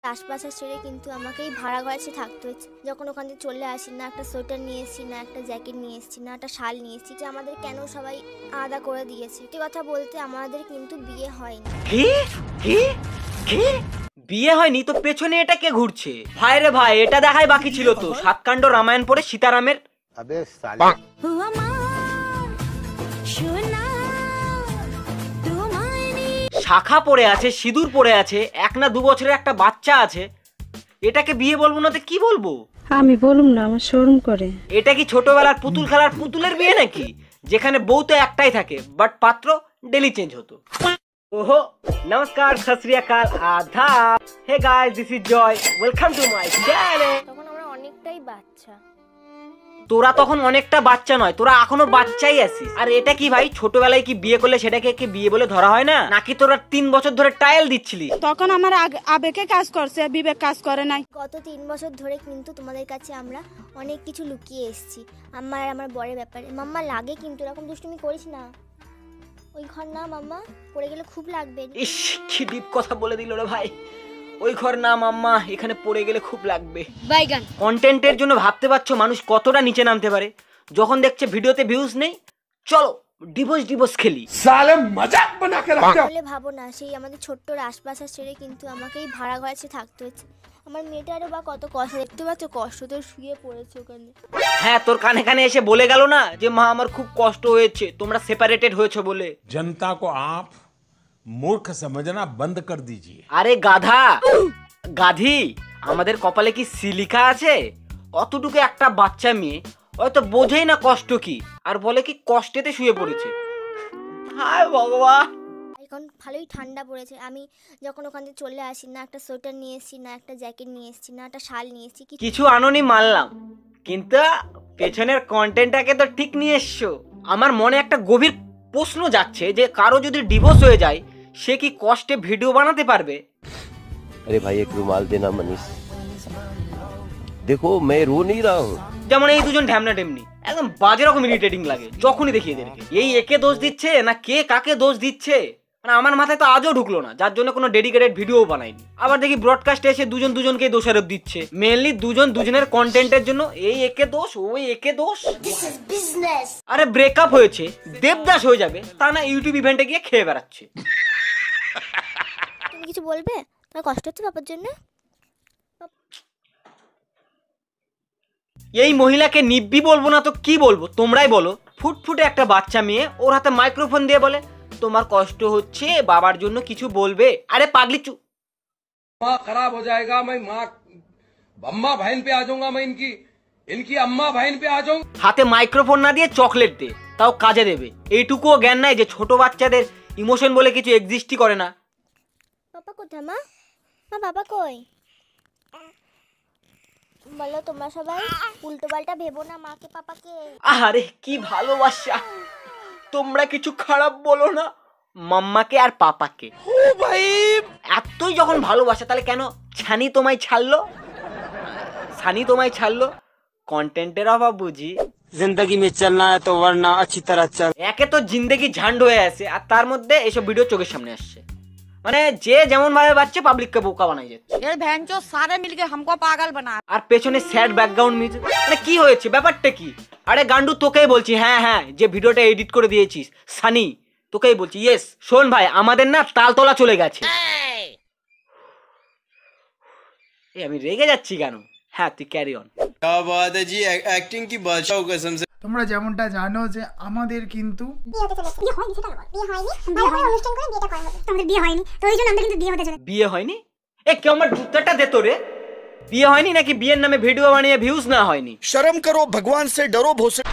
আশপাশে ছেড়ে কিন্তু আমাকেই ভাড়া ঘরে থাকতে হচ্ছে। যখন ওখান থেকে চলে আসি, না একটা সোয়েটার নিয়ে এসেছি, না একটা জ্যাকেট নিয়ে এসেছি, না একটা শাল নিয়ে এসেছি, যে আমাদের কেন সবাই আলাদা করে দিয়েছে। সত্যি কথা বলতে আমাদের কিন্তু বিয়ে হয়নি। কি কি কি বিয়ে হয়নি তো পেছনে এটা কে ঘুরছে? ভাই রে ভাই, এটা দেখাই বাকি ছিল তো সাতকাণ্ড রামায়ণ পড়ে সীতারামের। আবে সালে শাখা পড়ে আছে, সিঁদুর পড়ে আছে, এক না 2 বছরের একটা বাচ্চা আছে, এটাকে বিয়ে বলবো না তো কি বলবো? আমি বলুম না, আমার শরম করে। এটা কি ছোটবেলার পুতুল খেলার পুতুলের বিয়ে নাকি, যেখানে বউ তো একটাই থাকে বাট পাত্র ডেলি চেঞ্জ হতো? ওহো, নমস্কার, সত শ্রী আকাল, আদাব। Hey guys, this is Joy, welcome to my channel. তখন আমরা অনেকটাই বাচ্চা। তোরা তখন অনেকটা বাচ্চা নয়, তোরা এখনো বাচ্চাই আছিস। আর এটা কি ভাই, ছোটবেলায় কি বিয়ে করলে সেটাকে কি বিয়ে বলে ধরা হয় না? নাকি তোরা 3 বছর ধরে টাইল দিচ্ছিলি? তখন আমার আবেগে কাজ করছে, বিবেক কাজ করে নাই। গত 3 বছর ধরে কিন্তু তোমাদের কাছে আমরা অনেক কিছু লুকিয়ে এসেছি আমার আর আমার বরের ব্যাপারে। মাম্মা লাগে কিন্তু এরকম দুষ্টুমি করিস না। ওই ঘর না মাম্মা, পড়ে গেলে খুব লাগবে। ইস, কি ডিপ কথা বলে দিল রে ভাই। ওই ঘর না মাম্মা, এখানে পড়ে গেলে খুব লাগবে। বাইগান কন্টেন্টের জন্য ভাবতে পারছো মানুষ কতটা নিচে নামতে পারে? যখন দেখছে ভিডিওতে ভিউজ নেই, চলো ডিভোর্স খেলি। साले मजाक बना के रखते हो। বলে ভাবো না, সেই আমাদের ছোট্ট আশপাশে ছেড়ে কিন্তু আমাকেই ভাড়া ঘরে থাকতে হচ্ছে। আমার মেয়েটারও বা কত কষ্ট, দেখতে পাচ্ছ, কষ্ট তো শুয়ে পড়েছে ওখানে। হ্যাঁ, তোর কানে কানে এসে বলে গেল না যে মা আমার খুব কষ্ট হয়েছে, তোমরা সেপারেটেড হয়েছো বলে। जनता को आप मूर्ख समझना बंद कर दीजिए। আরে গাধা গাধি, আমাদের কপালে কি সিলিকা আছে? অতটুকু একটা বাচ্চা মেয়ে হয়তো বোঝেই না কষ্ট কি, আর বলে কি কষ্টেতে শুয়ে পড়েছে। হায় ভগবান। এখন ভালোই ঠান্ডা পড়েছে। আমি যখন ওখান থেকে চলে আসি, না একটা সোয়েটার নিয়ে এসেছি, না একটা জ্যাকেট নিয়ে এসেছি, না একটা শাল নিয়ে এসেছি। কিছু আনোনি মানলাম, কিন্তু পেছনের কন্টেন্টটাকে তো ঠিক নিয়ে এসছো। আমার মনে একটা গভীর প্রশ্ন যাচ্ছে যে কারো যদি ডিভোর্স হয়ে যায়, সে কি কষ্টে ভিডিও বানাতে পারবে? अरे भाई एक रुमाल देना मनीष, देखो मैं रो नहीं रहा हूँ। যেমন এই দুজন ঢ্যামনা ঢেমনি, একদম বাজে রকম ইরিটেটিং লাগে যখনই দেখি এদেরকে। এই একে দোষ দিচ্ছে না কে কাকে দোষ দিচ্ছে, মানে আমার মাথায় তো আজও ঢুকলো না, যার জন্য কোনো ডেডিকেটেড ভিডিও বানাইনি। আবার দেখি ব্রডকাস্টে এসে দুজনকে দোষারোপ দিচ্ছে, মেনলি দুজনের কন্টেন্টের জন্য। এই একে দোষ, ওই একে দোষ। আরে ব্রেকআপ হয়েছে, দেবদাস হয়ে যাবে তা না, ইউটিউব ইভেন্টে গিয়ে খেয়ে বেড়াচ্ছে। তুমি কিছু বলবে? আমার কষ্ট হচ্ছে বাবার জন্য। এই মহিলাকে নিব্বি বলবো না তো কি বলবো, তোমরাই বলো। ফুটফুটে একটা বাচ্চা মেয়ে, ওর হাতে মাইক্রোফোন দিয়ে বলে তোমার কষ্ট হচ্ছে, বাবার জন্য কিছু বলবে। আরে পাগলি माँ खराब हो जाएगा, मैं माँ अम्मा बहन पे आ जाऊंगा, मैं इनकी अम्मा बहन पे आ जाऊंगा। হাতে মাইক্রোফোন না দিয়ে চকলেট দে, তাও কাজে দেবে। এইটুকুও জ্ঞান নাই যে ছোট বাচ্চাদের ইমোশন বলে কিছু এক্সিস্টই করে না। পাপা কোথায়? মা মা বাবা কই? বলো তোমরা সবাই উল্টো পাল্টা ভেবো না মাকে পাপাকে। আরে কি ভালোবাসা, তোমরা কিছু খারাপ বলো না মাম্মাকে আর পাপাকে। ও ভাই, এতই যখন ভালোবাসা তাহলে কেন ছানি তোমায় ছাড়লো? কন্টেন্টের অভাব বুঝি। जिंदगी में चलना है तो वरना अच्छी तरह चल। একে তো জিন্দেগি ঝান্ড হয়ে আছে, আর তার মধ্যে এসব ভিডিও চোখের সামনে আসছে। মানে যে যেমন ভাবে বাচ্চা পাবলিককে বোকা বানাই যাচ্ছে। ये भैंचो सारे मिलके हमको पागल बना। আর পেছনে স্যাড ব্যাকগ্রাউন্ড মিউজিক। মানে কি হয়েছে, ব্যাপারটা কি? আরে গান্ডু, তোকেই বলছি। হ্যাঁ, যে ভিডিওটা এডিট করে দিয়েছিস সানি, তোকেই বলছি। ইয়েস, শোন ভাই, আমাদের না তালতলা চলে গেছে। এই আমি রেগে যাচ্ছি কেন? হ্যাঁ, তুই ক্যারি অন। क्या बात है जी, एक्टिंग की बादशाह कसम से। তোমরা যেমনটা জানো যে আমাদের কিন্তু বিয়ে হয়নি। এ কেউ আমার জুতাটা দে তো রে। বিয়ে হয়নি নাকি বিয়ের নামে ভিডিও বানিয়ে ভিউজ না হয়নি? शर्म करो, भगवान से डरो भोसड़े।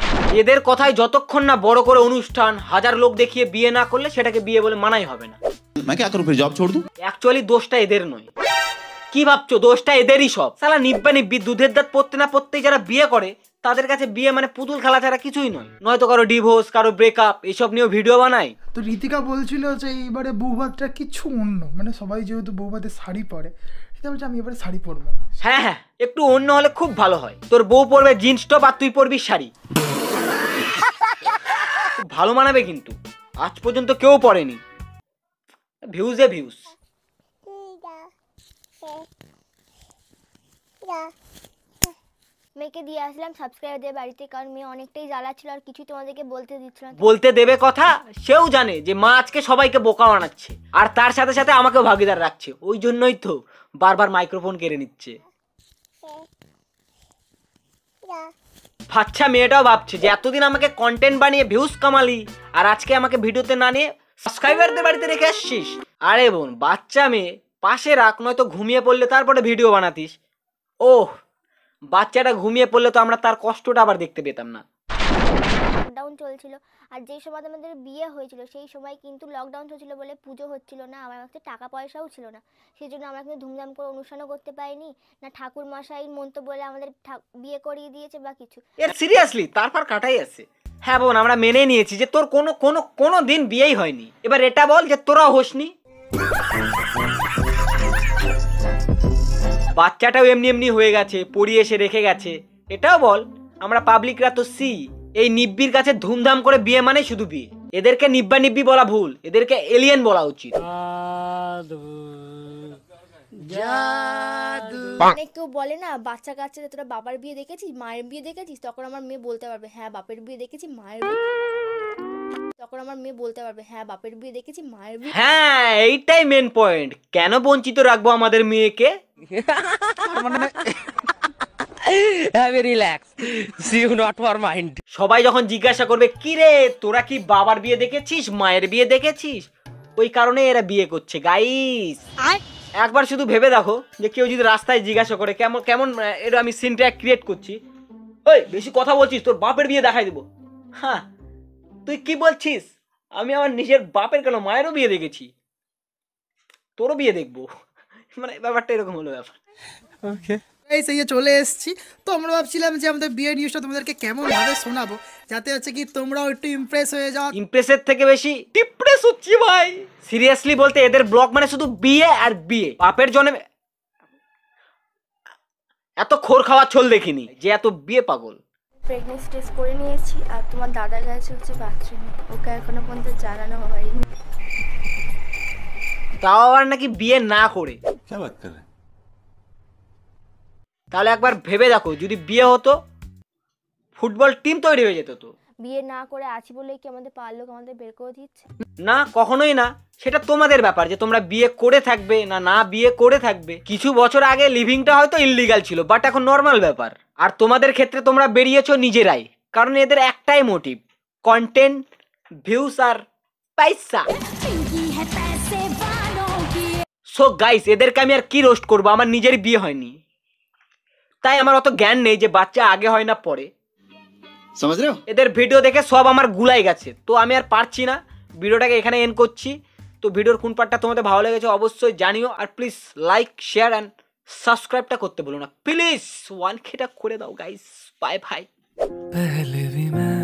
এদের কথায় যতক্ষণ না বড় করে অনুষ্ঠান 1000 লোক দেখিয়ে বিয়ে না করলে সেটাকে বিয়ে বলে মানাই হবে না। मैं क्या करूं फिर, जॉब छोड़ दूं? অ্যাকচুয়ালি দোষটা এদের নয়। কি ভাবছো দোষটা এদেরই সব? শালা নিব্বি দুধের দাঁত পড়তে না পড়তেই যারা বিয়ে করে তাদের কাছে বিয়ে মানে পুতুল খেলা ছাড়া কিছুই নয়। নয়তো কারো ডিভোর্স, কারো ব্রেকআপ, এসব নিয়েও ভিডিও বানায়। তো ঋতিকা বলছিল যে এইবারে বৌভাতটা কিছু অন্য, মানে সবাই যেহেতু বৌভাতে শাড়ি পরে, এটা বলছে আমি এবারে শাড়ি পরবো না। হ্যাঁ, একটু অন্য হলে খুব ভালো হয়। তোর বউ পরবে জিন্স টপ আর তুই পরবি শাড়ি, খুব ভালো মানাবে। কিন্তু আজ পর্যন্ত কেউ পরেনি। ভিউজে ভিউজ। মেয়েকে দিয়ে আসলাম সাবস্ক্রাইবারদের বাড়িতে, কারণ মেয়ে অনেকটাই জ্বালা ছিল আর কিছু তোমাদেরকে বলতে দিচ্ছিল না। বলতে দেবে কথা, সেও জানে যে মা আজকে সবাইকে বোকা বানাচ্ছে আর তার সাথে সাথে আমাকেও ভাগিদার রাখছে, ওই জন্যই তো বারবার মাইক্রোফোন কেড়ে নিচ্ছে। বাচ্চা মেয়েটাও ভাবছে যে এতদিন আমাকে কন্টেন্ট বানিয়ে ভিউজ কামালি আর আজকে আমাকে ভিডিওতে না নিয়ে সাবস্ক্রাইবারদের বাড়িতে রেখে আসছিস। আরে বোন, বাচ্চা মেয়ে পাশে রাখ, নয়তো ঘুমিয়ে পড়লে তারপরে ভিডিও বানাতিস। ওহ, বাচ্চাটা ঘুমিয়ে পড়লে তো আমরা তার কষ্টটা আবার দেখতে পেতাম না। লকডাউন চলছিল আর যেই সময় আমাদের বিয়ে হয়েছিল সেই সময় কিন্তু লকডাউন চলছিল বলে পুজো হচ্ছিল না, আমার কাছে টাকা পয়সাও ছিল না, সেই জন্য আমরা কিন্তু ধুমধাম করে অনুষ্ঠানও করতে পারিনি, না ঠাকুর মশাই মন্তব্য বলে আমাদের বিয়ে করিয়ে দিয়েছে বা কিছু। এর সিরিয়াসলি তারপর কাটাই আছে। হ্যাঁ বোন, আমরা মেনে নিয়েছি যে তোর কোনো কোনো কোনো দিন বিয়েই হয়নি, এবার এটা বল যে তোরাও হোসনি। বাচ্চাটাও এমনি এমনি হয়ে গেছে, পড়িয়ে এসে রেখে গেছে, এটাও বল। আমরা পাবলিকরা তো সি, এই নিব্বির কাছে ধুমধাম করে বিয়ে মানে শুধু বিয়ে। এদেরকে নিব্বা নিব্বি বলা ভুল, এদেরকে এলিয়েন বলা উচিত। মানে কেউ বলে না বাচ্চা কাচ্চা তোরা বাবার বিয়ে দেখেছিস, মায়ের বিয়ে দেখেছিস, তখন আমার মেয়ে বলতে পারবে হ্যাঁ বাপের বিয়ে দেখেছি, মায়ের বিয়ে, তখন আমার মেয়ে বলতে পারবে হ্যাঁ বাপের বিয়ে দেখেছি, মায়ের বিয়ে। হ্যাঁ, এইটাই মেন পয়েন্ট, কেন বঞ্চিত রাখবো আমাদের মেয়েকে। সবাই যখন জিজ্ঞাসা করবে কি রে তোরা কি বাবার বিয়ে দেখেছিস, মায়ের বিয়ে দেখেছিস, ওই কারণে এরা বিয়ে করছে গাইস। একবার শুধু ভেবে দেখো যে কেউ যদি রাস্তায় জিজ্ঞাসা করে কেমন কেমন এটা আমি সিনটা ক্রিয়েট করছি, ওই বেশি কথা বলছিস, তোর বাপের বিয়ে দেখাই দেবো। হ্যাঁ, তুই কি বলছিস, আমি আমার নিজের বাপের কেন মায়েরও বিয়ে দেখেছি, তোরও বিয়ে দেখবো। মানে ব্যাপারটা এরকম হলো ব্যাপার। এই সেই চলে এসেছি, তো আমরা ভাবছিলাম যে আমাদের বিয়ের নিউজটা তোমাদেরকে কেমন ভাবে শোনাবো, যাতে হচ্ছে কি তোমরাও একটু ইমপ্রেস হয়ে যাও। ইমপ্রেসের থেকে বেশি ডিপ্রেস হচ্ছি ভাই। সিরিয়াসলি বলতে এদের ব্লগ মানে শুধু বিয়ে আর বিয়ে। বাপের জন্মে এত খোর খাওয়া চল দেখিনি যে এত বিয়ে পাগল। প্রেগনেন্সি টেস্ট করে নিয়েছি আর তোমার দাদা গেছে হচ্ছে বাথরুমে, ওকে এখনো পর্যন্ত জানানো হয়নি। তাও আবার নাকি বিয়ে না করে। তাহলে একবার ভেবে দেখো, যদি বিয়ে হতো ফুটবল টিম তৈরি হয়ে যেত। তো বিয়ে না করে আছি বলেই কি আমাদের পাড়ার লোক আমাদের বের করে দিচ্ছে? না, কখনোই না। সেটা তোমাদের ব্যাপার যে তোমরা বিয়ে করে থাকবে না না বিয়ে করে থাকবে। কিছু বছর আগে লিভিংটা হয়তো ইললিগাল ছিল, বাট এখন নর্মাল ব্যাপার। আর তোমাদের ক্ষেত্রে তোমরা বেরিয়েছো নিজেরাই, কারণ এদের একটাই মোটিভ, কন্টেন্ট, ভিউস আর পয়সা। সো গাইস, এদেরকে আমি আর কি রোস্ট করবো, আমার নিজের বিয়ে হয়নি, তাই আমার অত জ্ঞান নেই যে বাচ্চা আগে হয় না পরে। এদের ভিডিও দেখে সব আমার গুলাই গেছে, তো আমি আর পারছি না, ভিডিওটাকে এখানে এন্ড করছি। তো ভিডিওর কোন পার্টটা তোমাদের ভালো লেগেছে অবশ্যই জানিও, আর প্লিজ লাইক শেয়ার অ্যান্ড সাবস্ক্রাইবটা করতে বলো না প্লিজ। 1K করে দাও গাইস, বাই বাই। पहले भी मैं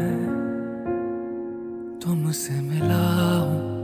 तुमसे मिला हूँ,